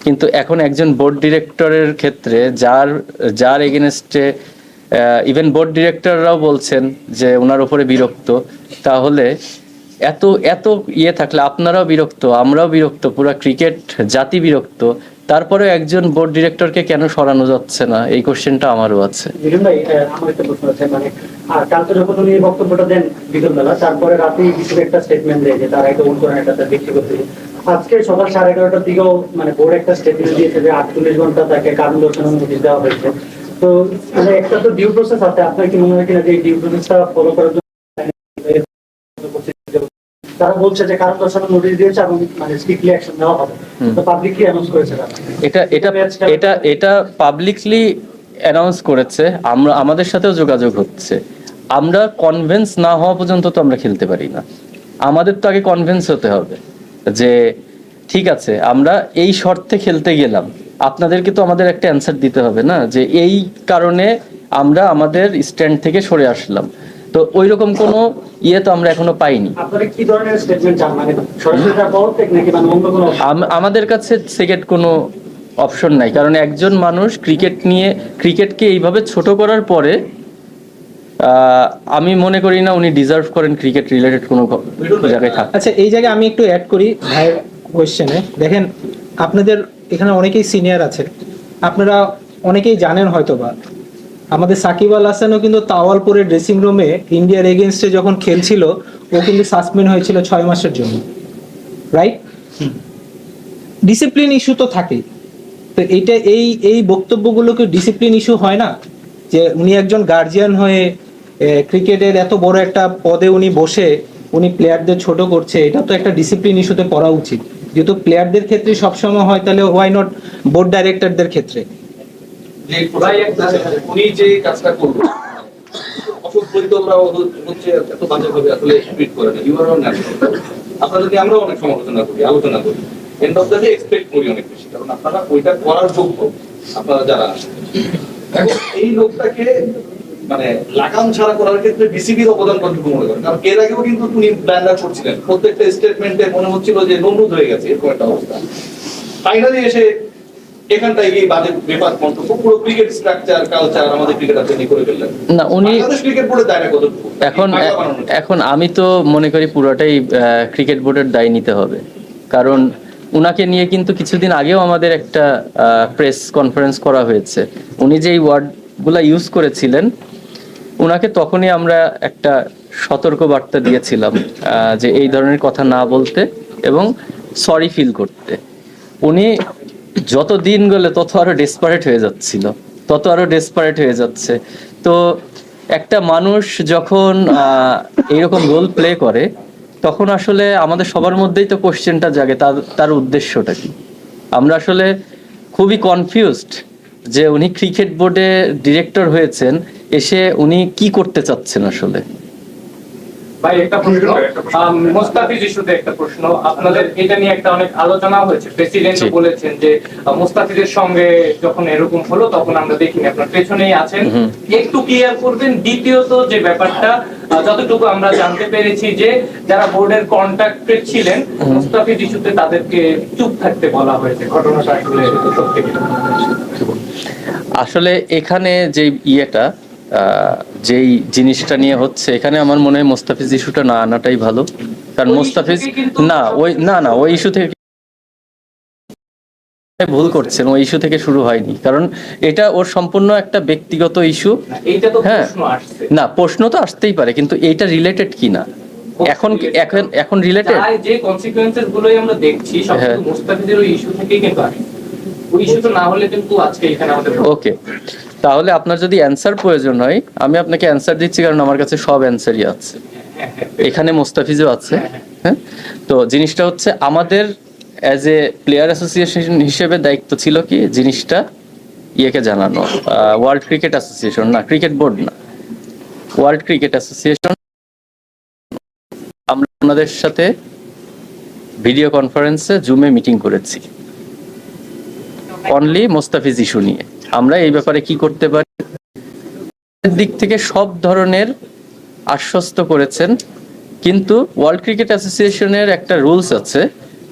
কিন্তু এখন একজন বোর্ড ডিরেক্টরের ক্ষেত্রে যার এগেনস্টে ইভেন বোর্ড ডিরেক্টররাও বলছেন যে ওনার উপরে বিরক্ত, তাহলে এত এত থাকলে আপনারাও বিরক্ত, আমরাও বিরক্ত, পুরো ক্রিকেট জাতি বিরক্ত, তারপরেও একজন বোর্ড ডিরেক্টরকে কেন সরানো যাচ্ছে না, এই কোশ্চেনটা আমারও আছে। মিঠুন ভাই, আমার একটা প্রশ্ন আছে, মানে কালকে যখন উনি বক্তব্যটা দেন বিকেলবেলা, তারপরে রাতে বিসিবি একটা স্টেটমেন্ট দেয় যে তারা এটা ওন করেন, এটা তার ব্যক্তিগত। আজকে সকাল 11:30টার দিকেও মানে বোর্ড একটা স্টেটমেন্ট দিয়েছে যে 48 ঘন্টা তাকে কারণ দর্শানোর নোটিশ দেওয়া হয়েছে। তো মানে একটা তো ডিউ প্রসেস আছে, আপনার কি মনে হয় কিনা যে এই ডিউ প্রসেসটা ফলো করার জন্য তারা বলছে যে কারণ দর্শানোর নোটিশ দিয়েছে এবং মানে স্ট্রিক্টলি অ্যাকশন নেওয়া হবে, তো পাবলিকলি অ্যানাউন্স করেছে তারা? এটা পাবলিকলি অ্যানাউন্স করেছে, আমাদের সাথেও যোগাযোগ হচ্ছে। আমরা কনভিন্স না হওয়া পর্যন্ত তো আমরা খেলতে পারি না। আমাদের তো আগে কনভিন্স হতে হবে যে ঠিক আছে আমরা এই শর্তে খেলতে গেলাম, আপনাদেরকে তো আমাদের একটা অ্যান্সার দিতে হবে না যে এই কারণে আমরা আমাদের স্ট্যান্ড থেকে সরে আসলাম। তো ওই রকম কোনো তো আমরা এখনো পাইনি। আপনারা কি ধরনের স্টেটমেন্ট চান, মানে সরাসরি পদত্যাগ নাকি মানে অন্য কোনো? আমাদের কাছে সেকেন্ড কোনো অপশন নাই, কারণ একজন মানুষ ক্রিকেটকে এইভাবে ছোট করার পরে আমি মনে করি না উনি ডিজার্ভ করেন ক্রিকেট রিলেটেড কোনো জায়গায় থাকতে। আচ্ছা, এই জায়গায় আমি একটু অ্যাড করি ভাইয়ের কোয়েশ্চেনে। দেখেন, আপনাদের এখানে অনেকেই সিনিয়র আছে, আপনারা অনেকেই জানেন হয়তোবা আমাদের সাকিব আল হাসানও কিন্তু তাওয়ালপুরের ড্রেসিং রুমে ইন্ডিয়ার এগেনস্টে যখন খেলছিল ও কিন্তু সাসপেন্ড হয়েছিল 6 মাসের জন্য, রাইট? ডিসিপ্লিন ইস্যু তো থাকেই। তো এইটা এই বক্তব্যগুলোকে ডিসিপ্লিন ইস্যু হয় না? যে উনি একজন গার্জিয়ান হয়ে ক্রিকেটের এত বড় একটা পদে উনি বসে উনি প্লেয়ারদের ছোট করছে, এটা তো একটা ডিসিপ্লিন ইস্যুতে পড়া উচিত। যেহেতু প্লেয়ারদের ক্ষেত্রে সবসময় হয়, তাহলে ওয়াই নট বোর্ড ডাইরেক্টরদের ক্ষেত্রে? উনি যে কাজটা করলো অসম্পরিত হচ্ছে এত বাজেভাবে আসলে ট্রিট করে না। ইউ আর অন ন্যাশনাল, আপনাদেরকে আমরা অনেক সমালোচনা করি, আলোচনা করি, end of the day expect করি অনেক বেশি, কারণ আপনারা ওইটা করার যোগ্য, আপনারা যারা আসেন। এখন এই লোকটাকে মানে লাগাম ছাড়া করার ক্ষেত্রে বিসিবির অবদান কতটুকু মনে করেন? কারণ এর আগেও কিন্তু উনি ব্ল্যান্ডার করছিলেন, প্রত্যেকটা স্টেটমেন্টে মনে হচ্ছিল যে নমরুদ হয়ে গেছে, এরকম একটা অবস্থা। ফাইনালি এসে এখানটায় গিয়ে বাজে বেফাস মন্তব্য, পুরো ক্রিকেট স্ট্রাকচার কালচার আমাদের ক্রিকেটারদের নিয়ে করে ফেললেন। না, উনি ক্রিকেট বোর্ডের দায়টা কতটুকু এখন আমি তো মনে করি পুরোটাই ক্রিকেট বোর্ডের দায় নিতে হবে, কারণ উনাকে নিয়ে কিন্তু কিছুদিন আগেও আমাদের একটা প্রেস কনফারেন্স করা হয়েছে। উনি যে ওয়ার্ডগুলা ইউজ করেছিলেন, উনাকে তখনই আমরা একটা সতর্ক বার্তা দিয়েছিলাম যে এই ধরনের কথা না বলতে এবং সরি ফিল করতে। উনি যত দিন গেলে তত আরো ডেসপারেট হয়ে যাচ্ছে। তো একটা মানুষ যখন এইরকম রোল প্লে করে, তখন আসলে আমাদের সবার মধ্যেই তো কোশ্চেনটা জাগে তার উদ্দেশ্যটা কি। আমরা আসলে খুবই কনফিউজড যে উনি ক্রিকেট বোর্ডে ডিরেক্টর হয়েছেন, এসে উনি কি করতে চাচ্ছেন আসলে। ভাই একটা প্রশ্ন, মুস্তাফিজ ইস্যুতে একটা প্রশ্ন, আপনাদের এটা নিয়ে একটা অনেক আলোচনা হয়েছে, প্রেসিডেন্ট বলেছেন যে মুস্তাফিজের সঙ্গে যখন এরকম হলো তখন আমরা দেখিনি, আপনার পেছনেই আছেন, একটু ক্লিয়ার করবেন। দ্বিতীয়ত যে ব্যাপারটা যতটুকু আমরা জানতে পেরেছি যে যারা বোর্ডের কন্ট্যাক্টে ছিলেন মুস্তাফিজ ইস্যুতে তাদেরকে চুপ থাকতে বলা হয়েছে, ঘটনাটা আসলে সত্যি কিনা? আসলে এখানে যে যেই জিনিসটা নিয়ে হচ্ছে, এখানে আমার মনে হয় মোস্তাফিজ ইস্যুটা না আনাটাই ভালো, কারণ মোস্তাফিজ ওই ইস্যু থেকে ভুল করছেন, ওই ইস্যু থেকে শুরু হয়নি, কারণ এটা ওর সম্পূর্ণ একটা ব্যক্তিগত ইস্যু। হ্যাঁ, না প্রশ্ন তো আসতেই পারে, কিন্তু এইটা রিলেটেড কি না এখন রিলেটেড যে কনসিকুয়েন্সেস গুলোই আমরা দেখছি সব মুস্তাফিজের ওই ইস্যু থেকেই কিন্তু আসে, ওই ইস্যু তো না হলে কিন্তু আজকে এখানে আমাদের। ওকে, তাহলে আপনার যদি অ্যান্সার প্রয়োজন হয় আমি আপনাকে অ্যান্সার দিচ্ছি, কারণ আমার কাছে সব অ্যান্সারই আছে, এখানে মোস্তাফিজও আছে। হ্যাঁ, তো জিনিসটা হচ্ছে আমাদের অ্যাজ এ প্লেয়ার অ্যাসোসিয়েশন হিসেবে দায়িত্ব ছিল কি জিনিসটা জানানো, ওয়ার্ল্ড ক্রিকেট অ্যাসোসিয়েশন না, ক্রিকেট বোর্ড না, ওয়ার্ল্ড ক্রিকেট অ্যাসোসিয়েশন আমরা ওনাদের সাথে ভিডিও কনফারেন্সে জুমে মিটিং করেছি অনলি মোস্তাফিজ ইস্যু নিয়ে। আমরা এই ব্যাপারে কি করতে পারি দিক থেকে সব ধরনের আশ্বস্ত করেছেন, কিন্তু ওয়ার্ল্ড ক্রিকেট অ্যাসোসিয়েশনের একটা রুলস আছে,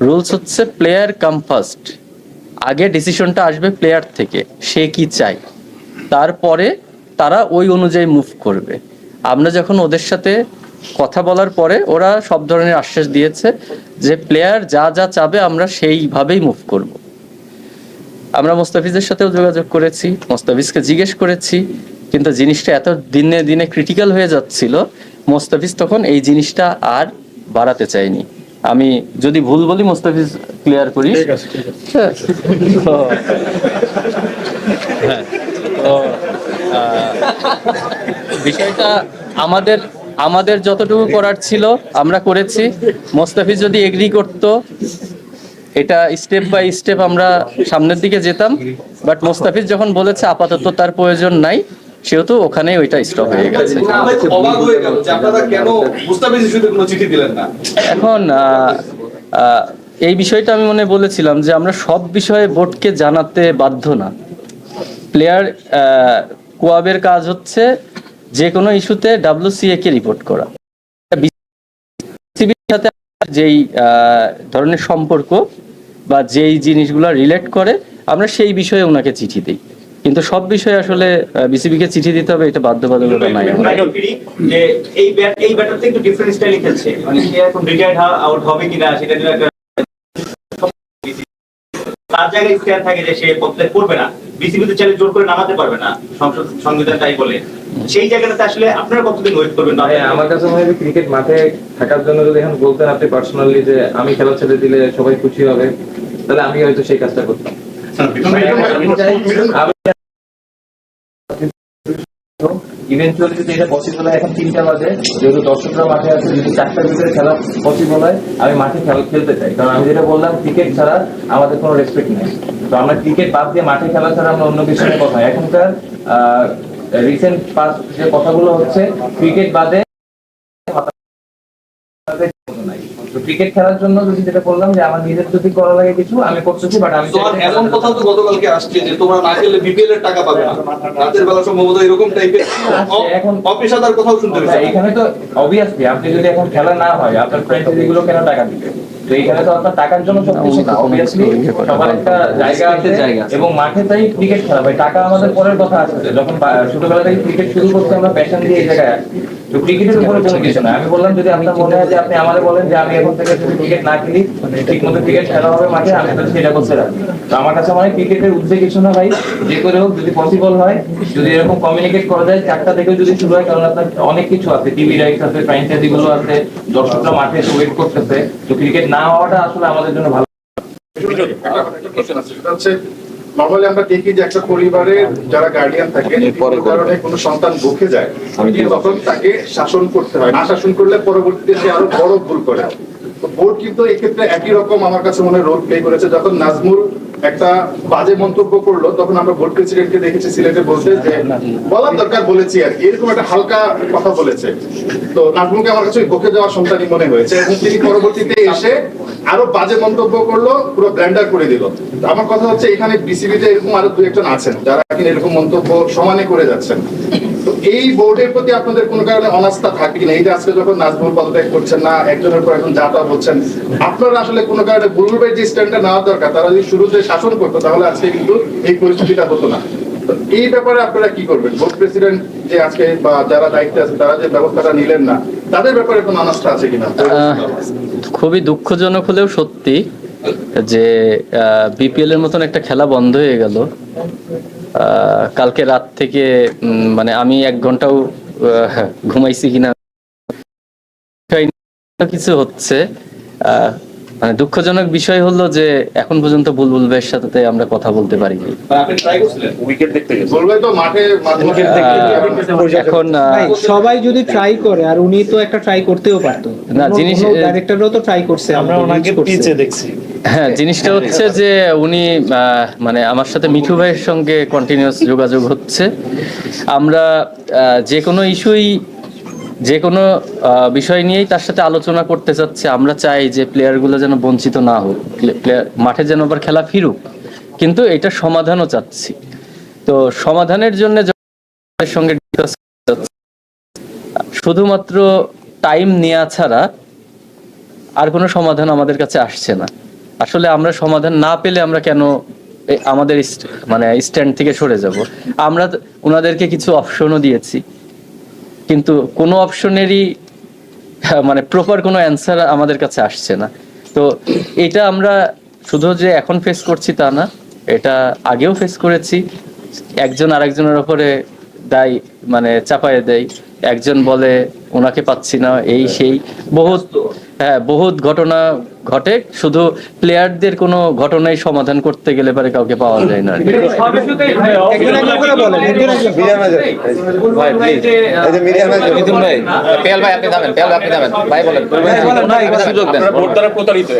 রুলস হচ্ছে প্লেয়ার কাম ফার্স্ট। আগে ডিসিশনটা আসবে প্লেয়ার থেকে, সে কি চায়, তারপরে তারা ওই অনুযায়ী মুভ করবে। আমরা যখন ওদের সাথে কথা বলার পরে ওরা সব ধরনের আশ্বাস দিয়েছে যে প্লেয়ার যা যা চাবে আমরা সেইভাবেই মুভ করব। আমরা মোস্তাফিজের সাথেও যোগাযোগ করেছি, মোস্তাফিজকে জিজ্ঞেস করেছি, কিন্তু জিনিসটা এত দিনে দিনে ক্রিটিক্যাল হয়ে যাচ্ছিল, মোস্তাফিজ তখন এই জিনিসটা আর বাড়াতে চায়নি। আমি যদি ভুল বলি মোস্তাফিজ ক্লিয়ার করি। হ্যাঁ, তো বিষয়টা আমাদের যতটুকু করার ছিল আমরা করেছি। মোস্তাফিজ যদি এগ্রি করতো এটা স্টেপ বাই স্টেপ আমরা সামনের দিকে যেতাম, বাট মোস্তাফিজ যখন বলেছে আপাতত তার প্রয়োজন নাই, সেহেতু ওখানেই ওইটা স্টপ হয়ে গেছে। আমরা তো অবাক হয়ে গেল যে আপনারা কেন মুস্তাফিজ ইস্যুতে কোনো চিঠি দিলেন না। এখন এই বিষয়টা আমি মনে বলেছিলাম যে আমরা সব বিষয়ে বোর্ডকে জানাতে বাধ্য না। প্লেয়ার কোয়াবের কাজ হচ্ছে যে কোনো ইস্যুতে WCA কে রিপোর্ট করা। বিসিবির সাথে যেই ধরনের সম্পর্ক বা যেই জিনিসগুলো রিলেট করে আমরা সেই বিষয়ে ওনাকে চিঠি দিই, কিন্তু সব বিষয়ে আসলে বিসিবিকে চিঠি দিতে হবে এটা বাধ্যবাধকতা নাই। যে এই ব্যাটারটা একটু ডিফারেন্ট স্টাইলে খেলছে, মানে সে এখন রিটায়ার্ড আউট হবে কিনা সেটা নিয়ে একটা তার জায়গায় স্ট্যান্ড থাকে যে সে পদত্যাগ করবে না, বিসিবিতে চাইলে জোর করে নামাতে পারবে না, সংসদ সংবিধান তাই বলে। সেই জায়গাটাতে আসলে আপনারা কতদিন ওয়েট করবেন? আমার কাছে মনে হয় ক্রিকেট মাঠে থাকার জন্য যদি এখন বলতেন আপনি পার্সোনালি যে আমি খেলা ছেড়ে দিলে সবাই খুশি হবে, তাহলে আমি হয়তো সেই কাজটা করতাম। ইভেন্চুয়ালি যদি এটা পসিবল হয়, এখন 3টা বাজে, যেহেতু দর্শকরা মাঠে আছে, যদি 4টার ভিতরে খেলা পসিবল হয় আমি মাঠে খেলতে চাই। কারণ আমি যেটা বললাম ক্রিকেট ছাড়া আমাদের কোনো রেসপেক্ট নেই। তো আমরা ক্রিকেট বাদ দিয়ে মাঠে খেলা ছাড়া আমরা অন্য কিছু নিয়ে কথা হয়। এখনকার রিসেন্ট পাস্ট যে কথাগুলো হচ্ছে ক্রিকেট বাদে ক্রিকেট খেলার জন্য যদি যেটা বললাম যে আমার নিজের যদি করা লাগে কিছু আমি করতেছি, বাট আমি তোমার এমন কথা তো গতকালকে আসছে যে তোমরা না খেললে বিপিএল এর টাকা পাবে না, রাতের বেলা সম্ভবত এরকম টাইপের এখন অপেশাদার কথাও শুনতে পাচ্ছি। এখানে তো অবভিয়াসলি আপনি যদি এখন খেলা না হয় আপনার ফ্র্যাঞ্চাইজি গুলো কেন টাকা দিবে? তো এখানে তো আপনার টাকার জন্য সবকিছু না, অবভিয়াসলি সবার একটা জায়গা আছে এবং মাঠে তাই ক্রিকেট খেলা ভাই টাকা আমাদের পরের কথা আসছে। যখন ছোটবেলা থেকে ক্রিকেট শুরু করতে আমরা প্যাশন দিয়ে এই জায়গায় আসি, তো ক্রিকেটের উপরে কোনো কিছু না। আমি বললাম যদি আপনার মনে হয় যে আপনি আমাদের বলেন যে আমি এখন থেকে যদি ক্রিকেট না খেলি ঠিক মতো ক্রিকেট খেলা হবে মাঠে, আমি তো সেটা করতে রাখি। তো আমার কাছে মনে হয় ক্রিকেটের উদ্যোগ কিছু না ভাই, যে করে হোক যদি পসিবল হয়, যদি এরকম কমিউনিকেট করা যায় 4টা থেকে যদি শুরু হয়, কারণ আপনার অনেক কিছু আছে, টিভি রাইটস আছে, ফ্র্যাঞ্চাইজি গুলো আছে, দর্শকরা মাঠে ওয়েট করতেছে। তো ক্রিকেট না হওয়াটা আসলে আমাদের জন্য ভালো। নরমালি আমরা দেখি যে একটা পরিবারের যারা গার্ডিয়ান থাকে, কোনো কারণে কোনো সন্তান বকে যায়, তখন তাকে শাসন করতে হয়, না শাসন করলে পরবর্তীতে সে আরো বড় ভুল করে। তো বোর্ড কিন্তু এক্ষেত্রে একই রকম আমার কাছে মনে হয় রোল প্লে করেছে। যখন নাজমুল একটা বাজে মন্তব্য করলো তখন আমরা বোর্ড প্রেসিডেন্টকে দেখেছি সিলেটে বলতে যে বলার দরকার বলেছি আর কি, এরকম একটা হালকা কথা বলেছে। তো নাজমুলকে আমার কাছে বকে যাওয়ার সন্তানই মনে হয়েছে এবং তিনি পরবর্তীতে এসে আরো বাজে মন্তব্য করলো, পুরো ব্ল্যান্ডার করে দিল। আমার কথা হচ্ছে এখানে বিসিবিতে এরকম আরো 2-1জন আছেন যারা কিনা এরকম মন্তব্য সমানে করে যাচ্ছেন। তো এই বোর্ডের প্রতি আপনাদের কোনো কারণে অনাস্থা থাকে কিনা? এই যে আজকে যখন নাজমুল পদত্যাগ করছেন না, একজনের পর একজন যা তা বলছেন, আপনারা আসলে কোনো কারণে বুলবুলের যে স্ট্যান্ডটা নেওয়া দরকার, তারা যদি শুরুতে শাসন করতো তাহলে আজকে কিন্তু এই পরিস্থিতিটা হতো না। তো এই ব্যাপারে আপনারা কি করবেন? বোর্ড প্রেসিডেন্ট যে আজকে বা যারা দায়িত্বে আছে তারা যে ব্যবস্থাটা নিলেন না, তাদের ব্যাপারে কোনো অনাস্থা আছে কিনা? খুবই দুঃখজনক হলেও সত্যি যে বিপিএল এর মতন একটা খেলা বন্ধ হয়ে গেল। কালকে রাত থেকে মানে আমি 1 ঘন্টাও ঘুমাইছি কিনা কিছু হচ্ছে। মানে দুঃখজনক বিষয় হলো যে এখন পর্যন্ত বুলবুল ভাইয়ের সাথে আমরা কথা বলতে পারিনি। আপনি ট্রাই করছিলেন উইকেট দেখতে গেছেন? বলবে তো মাঠে এখন সবাই যদি ট্রাই করে, আর উনি তো একটা ট্রাই করতেও পারতো না, জিনিস ডাইরেক্টরও তো ট্রাই করছে, আমরা ওনাকে পিচে দেখছি। হ্যাঁ, জিনিসটা হচ্ছে যে উনি মানে আমার সাথে মিঠু ভাইয়ের সঙ্গে কন্টিনিউয়াস যোগাযোগ হচ্ছে। আমরা যে কোনো ইস্যুই যে কোনো বিষয় নিয়েই তার সাথে আলোচনা করতে চাচ্ছে। আমরা চাই যে প্লেয়ারগুলো যেন বঞ্চিত না হোক, প্লেয়ার মাঠে যেন আবার খেলা ফিরুক, কিন্তু এটা সমাধানও চাচ্ছি। তো সমাধানের জন্য সঙ্গে discuss করতে চাচ্ছি। শুধুমাত্র টাইম নেওয়া ছাড়া আর কোনো সমাধান আমাদের কাছে আসছে না। আসলে আমরা সমাধান না পেলে আমরা কেন আমাদের মানে স্ট্যান্ড থেকে সরে যাব? আমরা ওনাদেরকে কিছু অপশনও দিয়েছি, কিন্তু কোনো অপশনেরই মানে প্রপার কোনো অ্যান্সার আমাদের কাছে আসছে না। তো এটা আমরা শুধু যে এখন ফেস করছি তা না, এটা আগেও ফেস করেছি। একজন আরেকজনের উপরে দায় মানে চাপায় দেয়, একজন বলে ওনাকে পাচ্ছি না, এই সেই বহুত ঘটনা ঘটে। শুধু প্লেয়ারদের কোনো ঘটনাই সমাধান করতে গেলে পরে কাউকে পাওয়া যায় না।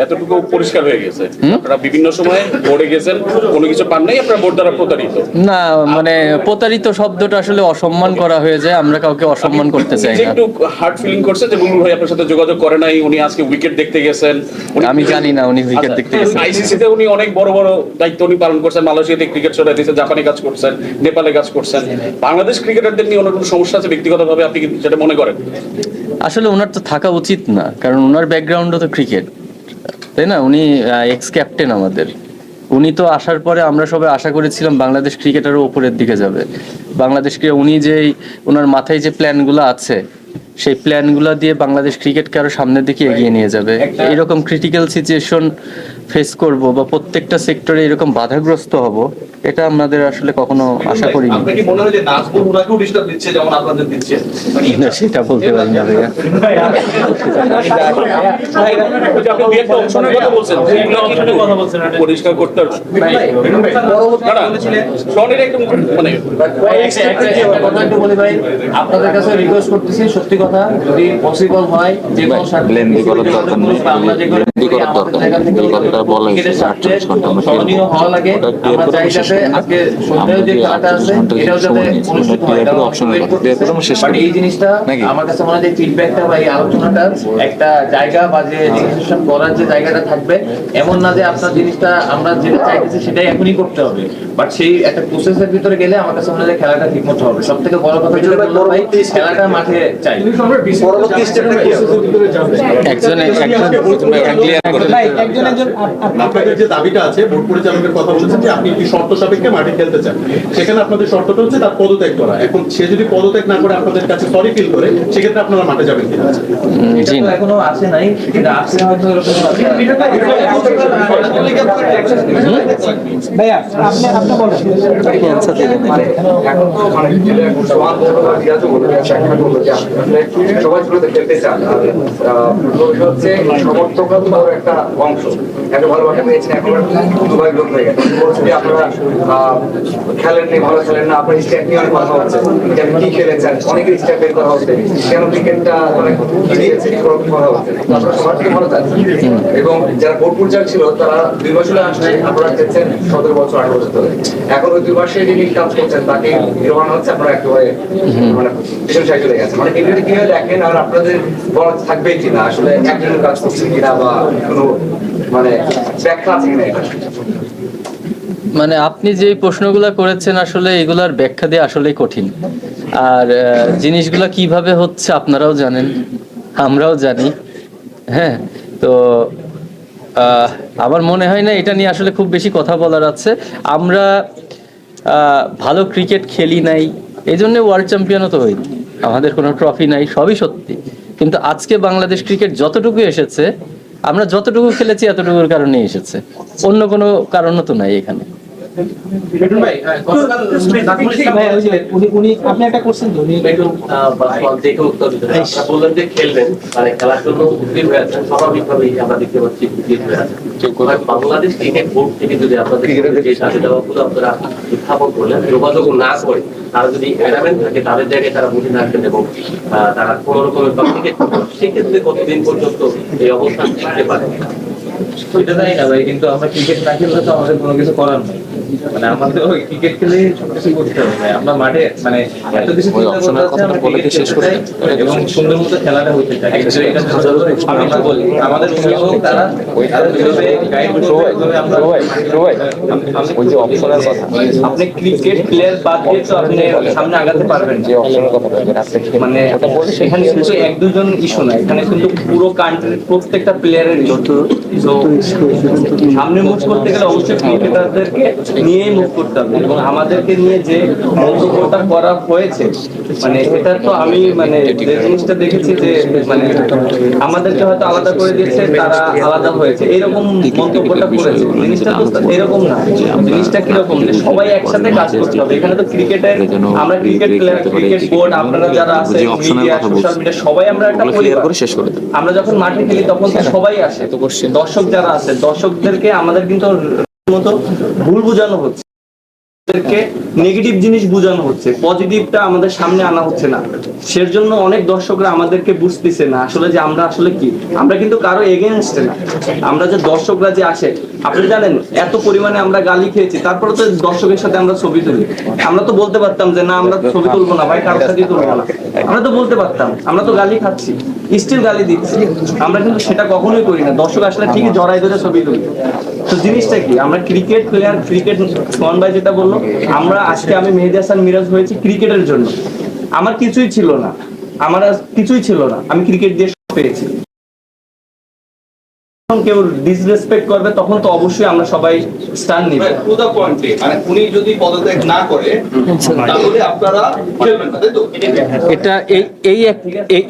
এতটুকু পরিষ্কার হয়ে গেছে, আপনারা বিভিন্ন সময় বোর্ডে গেছেন, কোনো কিছু পান নাই, আপনারা বোর্ড দ্বারা প্রতারিত না। মানে প্রতারিত শব্দটা আসলে অসম্মান করা হয়ে যায়, আমরা কাউকে অসম্মান করতে চাই না। একটু হার্ট ফিলিং করছে যে বুলবুল ভাই আপনার সাথে যোগাযোগ করে নাই, উনি আজকে উইকেট দেখতে গেছেন। আমি জানি না উনি উইকেট দেখতে গেছেন। আইসিসি তে উনি অনেক বড় বড় দায়িত্ব উনি পালন করছেন, মালয়েশিয়াতে ক্রিকেট সরাই দিয়েছেন, জাপানে কাজ করছেন, নেপালে কাজ করছেন। বাংলাদেশ ক্রিকেটারদের নিয়ে ওনার কোনো সমস্যা আছে ব্যক্তিগতভাবে, আপনি কি সেটা মনে করেন? আসলে ওনার তো থাকা উচিত না, কারণ ওনার ব্যাকগ্রাউন্ডও তো ক্রিকেট, তাই না? উনি এক্স ক্যাপ্টেন আমাদের। উনি তো আসার পরে আমরা সবাই আশা করেছিলাম বাংলাদেশ ক্রিকেটারও উপরের দিকে যাবে। বাংলাদেশকে উনি যেই ওনার মাথায় যে প্ল্যানগুলো আছে, সেই প্ল্যানগুলো দিয়ে বাংলাদেশ ক্রিকেটকে আরো সামনের দিকে এগিয়ে নিয়ে যাবে। এরকম ক্রিটিক্যাল সিচুয়েশন ফেস করব বা প্রত্যেকটা সেক্টরে এরকম বাধাগ্রস্ত হব, এটা আমাদের আসলে কখনো আশা করিনি। আপনার কি মনে হয় যে নাজমুল ওনাকেও ডিস্টার্ব দিচ্ছে যেমন আপনাদের দিচ্ছে? না, সেটা বলতে পারি না ভাইয়া। আপনি দুই একটা অপশনের কথা বলছেন, সেগুলো কিন্তু পরিষ্কার করতে হবে। শনের একদম মানে আপনাদের কাছে রিকোয়েস্ট করতেছি, সত্যি কথা, যদি পসিবল হয় যে কোনো স্মরণীয় হওয়া লাগে। আমরা চাই যাতে আজকে সন্ধ্যায় যে খেলাটা আছে এটাও যাতে অনুষ্ঠিত হয়। বাট এই জিনিসটা আমার কাছে মনে হয় যে ফিডব্যাকটা বা এই আলোচনাটা একটা জায়গা বা যে ডিসকাশন করার যে জায়গাটা থাকবে, এমন না যে আপনার জিনিসটা আমরা যেটা চাইতেছি সেটাই এখনই করতে হবে। বাট সেই একটা প্রসেসের ভিতরে গেলে আমার কাছে মনে হয় যে খেলাটা ঠিক মতো হবে। সব থেকে বড় কথা যেটা বললাম ভাই, খেলাটা মাঠে চাই। আপনাদের যে দাবিটা আছে, বোর্ড পরিচালকের কথা বলেছেন যে আপনি একটি শর্ত সাপেক্ষে মাঠে খেলতে চান, সেখানে আপনাদের শর্তটা হচ্ছে তার পদত্যাগ করা। এখন সে যদি পদত্যাগ না করে আপনাদের কাছে সরি ফিল করে, সেক্ষেত্রে আপনারা মাঠে যাবেন কিনা? জি না, এখনো আসে নাই, এটা আসলে হয়তো এরকম ভাইয়া আপনি বলেন, আপনি অ্যান্সার দিবেন। এখন তো মানে সমান সবাই শুরুতে খেলতে চান, হচ্ছে সমর্থকরা একটা অংশ একটা ভালোবাসা পেয়েছেন, এখন দুবাই লোক হয়ে গেছে। আপনারা খেলেননি, ভালো খেলেন না, আপনার স্ট্যাট নিয়ে অনেক কথা হচ্ছে যে আপনি কি খেলেছেন, অনেকের স্ট্যাট বের করা হচ্ছে, কেন ক্রিকেটটা অনেক করা হচ্ছে, আপনারা সবার থেকে ভালো চাচ্ছেন। এবং যারা বোর্ড পরিচালক ছিল তারা 2 বছরে আসলে আপনারা খেলছেন 17 বছর 18 বছর ধরে, এখন ওই 2 মাসে যিনি কাজ করছেন তাকে নির্মাণ হচ্ছে, আপনারা একেবারে মানে পিছন সাইড চলে গেছে। মানে এগুলো কিভাবে দেখেন, আর আপনাদের বলা থাকবে কিনা আসলে একজনের কাজ করছে কিনা, বা কোনো মানে ব্যাখ্যা আছে কিনা এটা? মানে আপনি যে প্রশ্নগুলো করেছেন আসলে এগুলার ব্যাখ্যা দিয়ে আসলেই কঠিন। আর জিনিসগুলো কিভাবে হচ্ছে আপনারাও জানেন, আমরাও জানি। হ্যাঁ, তো আমার মনে হয় না এটা নিয়ে আসলে খুব বেশি কথা বলার আছে। আমরা ভালো ক্রিকেট খেলি নাই, এই জন্য ওয়ার্ল্ড চ্যাম্পিয়নও তো হইনি, আমাদের কোনো ট্রফি নাই, সবই সত্যি। কিন্তু আজকে বাংলাদেশ ক্রিকেট যতটুকু এসেছে, আমরা যতটুকু খেলেছি এতটুকুর কারণে এসেছে, অন্য কোনো কারণও তো নাই এখানে। আপনি একটা করছেন তো, বললেন যে খেলবেন, মানে খেলার জন্য উদ্গ্রীব হয়ে আছেন, স্বাভাবিকভাবেই আমরা দেখতে পাচ্ছি উদ্গ্রীব হয়ে আছেন। বাংলাদেশ ক্রিকেট বোর্ড থেকে যদি আপনাদের যে চাহিদাগুলো আপনারা উত্থাপন করলেন, যোগাযোগ না করে তারা যদি এলামেন্ট থাকে তাদের জায়গায় তারা বসে থাকবেন এবং তারা কোন রকমের ক্রিকেট, সেক্ষেত্রে কতদিন পর্যন্ত এই অবস্থান থাকতে পারে? এটা জানি না ভাই, কিন্তু আমরা ক্রিকেট না খেললে তো আমাদের কোনো কিছু করার নেই। মানে আমাদের ওই ক্রিকেট খেলে সবকিছু করতে হবে ভাই। আমরা মাঠে মানে এত কিছু চিন্তা করতে হচ্ছে, আমরা ক্রিকেট খেলতে চাই এবং সুন্দর মতো খেলাটা হতে চাই। Actually এটা আমি একটু বলি, আমাদের অভিভাবক তারা যেভাবে গাইড করবে ওইভাবে আমরা ওই যে অপশনের কথা, আপনি ক্রিকেট প্লেয়ার বাদ দিয়ে তো আপনি সামনে আগাতে পারবেন না। যে অপশনের কথা বলবেন আপনি মানে এখানে কিন্তু এক দুজন ইস্যু না, এখানে কিন্তু পুরো কান্ট্রির প্রত্যেকটা প্লেয়ারের ইস্যু। সামনে মুভ করতে গেলে অবশ্যই ক্রিকেটারদেরকে নিয়েই মুভ করতে হবে এবং আমাদেরকে নিয়ে যে মন্তব্যটা করা হয়েছে মানে এটা তো আমি মানে যে জিনিসটা দেখেছি যে মানে আমাদেরকে হয়তো আলাদা করে দিয়েছে, তারা আলাদা হয়েছে, এরকম মন্তব্যটা করেছে। জিনিসটা তো এরকম না, জিনিসটা কিরকম যে সবাই একসাথে কাজ করতে হবে। এখানে তো ক্রিকেটের আমরা ক্রিকেট প্লেয়ার, ক্রিকেট বোর্ড, আপনারা যারা আছে মিডিয়া, সোশ্যাল মিডিয়া, সবাই আমরা একটা পরিবার। আমরা যখন মাঠে খেলি তখন তো সবাই আসে, দর্শক যারা আছে দর্শকদেরকে আমাদের কিন্তু মতো ভুল বোঝানো হচ্ছে, ওদেরকে নেগেটিভ জিনিস বোঝানো হচ্ছে, পজিটিভটা আমাদের সামনে আনা হচ্ছে না। সেজন্য অনেক দর্শকরা আমাদেরকে বুঝতেছে না আসলে যে আমরা আসলে কি, আমরা কিন্তু কারো এগেইনস্টে না। আমরা যে দর্শকরা যে আসে, আপনি জানেন এত পরিমাণে আমরা গালি খেয়েছি, তারপরে তো দর্শকের সাথে আমরা ছবি তুলি। আমরা তো বলতে পারতাম যে না আমরা ছবি তুলবো না ভাই, কারোর সাথে তুলবো না, আমরা তো বলতে পারতাম। আমরা তো গালি খাচ্ছি, স্টিল গালি দিচ্ছি, আমরা কিন্তু সেটা কখনোই করি না। দর্শক আসলে ঠিকই জড়াই ধরে ছবি তুলি। তো জিনিসটা কি, আমরা ক্রিকেট প্লেয়ার, ক্রিকেট সোহান ভাই যেটা বললো, আমরা আজকে আমি মেহেদী হাসান মিরাজ হয়েছি ক্রিকেটের জন্য। আমার কিছুই ছিল না, আমার কিছুই ছিল না, আমি ক্রিকেট দিয়ে পেয়েছি। কেউ ডিসরেসপেক্ট করবে তখন তো অবশ্যই আমরা সবাই স্ট্যান্ড নিব। টু দ্য পয়েন্টে মানে উনি যদি পদত্যাগ না করে তাহলে আপনারা খেলবেন না, তাই তো? এটা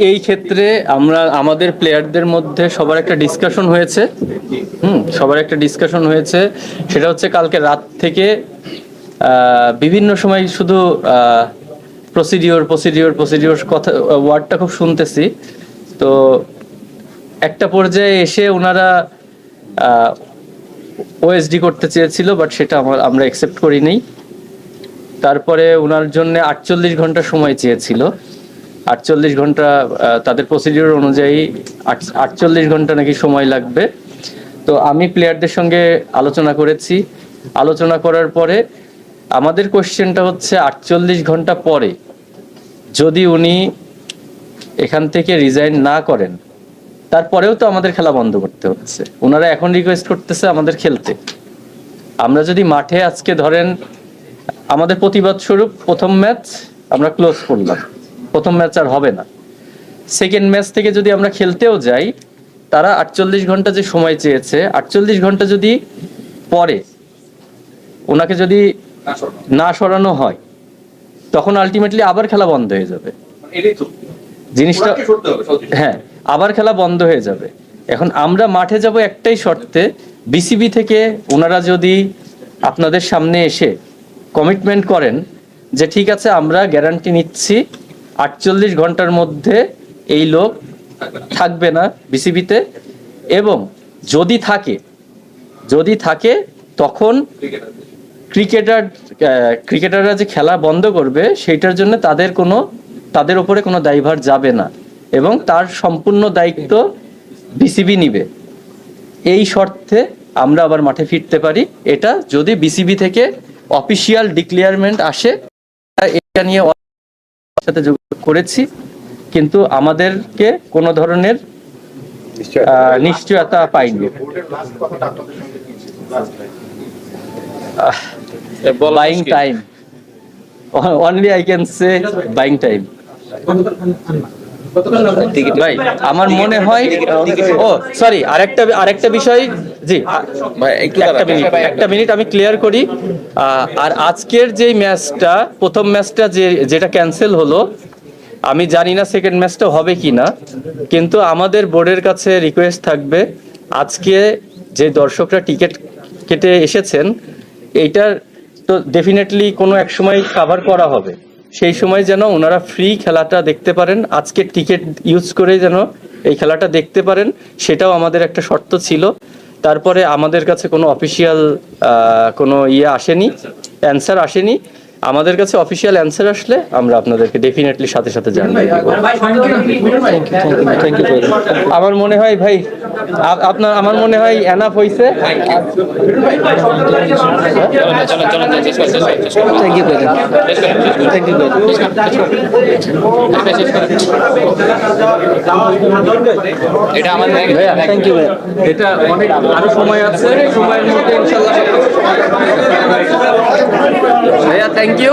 এই ক্ষেত্রে আমরা আমাদের প্লেয়ারদের মধ্যে সবার একটা ডিসকাশন হয়েছে। সবার একটা ডিসকাশন হয়েছে, সেটা হচ্ছে কালকে রাত থেকে বিভিন্ন সময় শুধু প্রসিডিওর কথা ওয়ার্ডটা খুব শুনতেছি। তো একটা পর্যায়ে এসে ওনারা ওএসডি করতে চেয়েছিল, বাট সেটা আমরা অ্যাকসেপ্ট করিনি। তারপরে ওনার জন্য 48 ঘন্টা সময় চেয়েছিল। 48 ঘন্টা তাদের প্রসিডিওর অনুযায়ী 48 ঘন্টা নাকি সময় লাগবে। তো আমি প্লেয়ারদের সঙ্গে আলোচনা করেছি। আলোচনা করার পরে আমাদের কোশ্চেনটা হচ্ছে 48 ঘন্টা পরে যদি উনি এখান থেকে রিজাইন না করেন, তারপরেও তো আমাদের খেলা বন্ধ করতে হচ্ছে। ওনারা এখন রিকোয়েস্ট করতেছে আমাদের খেলতে। আমরা যদি মাঠে আজকে ধরেন আমাদের প্রতিবাদ স্বরূপ প্রথম ম্যাচ আমরা ক্লোজ করলাম, প্রথম ম্যাচ আর হবে না। সেকেন্ড ম্যাচ থেকে যদি আমরা খেলতেও যাই, তারা 48 ঘন্টা যে সময় চেয়েছে, 48 ঘন্টা যদি পরে ওনাকে যদি না সরানো হয়, তখন আলটিমেটলি আবার খেলা বন্ধ হয়ে যাবে। এটাই তো জিনিসটা ওনাকে সরতে হবে সত্যি। হ্যাঁ, আবার খেলা বন্ধ হয়ে যাবে। এখন আমরা মাঠে যাব একটাই শর্তে, বিসিবি থেকে ওনারা যদি আপনাদের সামনে এসে কমিটমেন্ট করেন যে ঠিক আছে আমরা গ্যারান্টি নিচ্ছি 48 ঘন্টার মধ্যে এই লোক থাকবে না বিসিবিতে, এবং যদি থাকে তখন ক্রিকেটাররা যে খেলা বন্ধ করবে সেইটার জন্য তাদের উপরে কোনো দায়ভার যাবে না এবং তার সম্পূর্ণ দায়িত্ব বিসিবি নিবে। এই শর্তে আমরা আবার মাঠে ফিরতে পারি। এটা যদি বিসিবি থেকে অফিসিয়াল ডিক্লেয়ারমেন্ট আসে। এটা নিয়ে সাথে যোগাযোগ করেছি, কিন্তু আমাদেরকে কোনো ধরনের নিশ্চয়তা পাইনি। Buying time. Only I can say buying time. ভাই আমার মনে হয় ও সরি আরেকটা বিষয়, জি ভাই একটা মিনিট আমি ক্লিয়ার করি। আর আজকের যে ম্যাচটা, প্রথম ম্যাচটা যেটা ক্যান্সেল হলো, আমি জানি না সেকেন্ড ম্যাচটা হবে কিনা, কিন্তু আমাদের বোর্ডের কাছে রিকোয়েস্ট থাকবে আজকে যে দর্শকরা টিকিট কেটে এসেছেন, এইটার তো ডেফিনেটলি কোনো এক সময় কভার করা হবে, সেই সময় যেন ওনারা ফ্রি খেলাটা দেখতে পারেন, আজকে টিকিট ইউজ করে যেন এই খেলাটা দেখতে পারেন, সেটাও আমাদের একটা শর্ত ছিল। তারপরে আমাদের কাছে কোনো অফিসিয়াল কোনো আসেনি, অ্যান্সার আসেনি। আমাদের কাছে অফিসিয়াল অ্যান্সার আসলে আমরা আপনাদেরকে ডেফিনেটলি সাথে সাথে জানাই দিব। থ্যাংক ইউ আমার মনে হয় ভাই আমার মনে হয় এনাফ হইছে। থ্যাংক ইউ থ্যাংক ইউ এটা আমাদের থ্যাংক ইউ এটা অনেক আরো সময় আছে, সময়ের মধ্যে ইনশাআল্লাহ ভাইয়া থ্যাংক ইউ।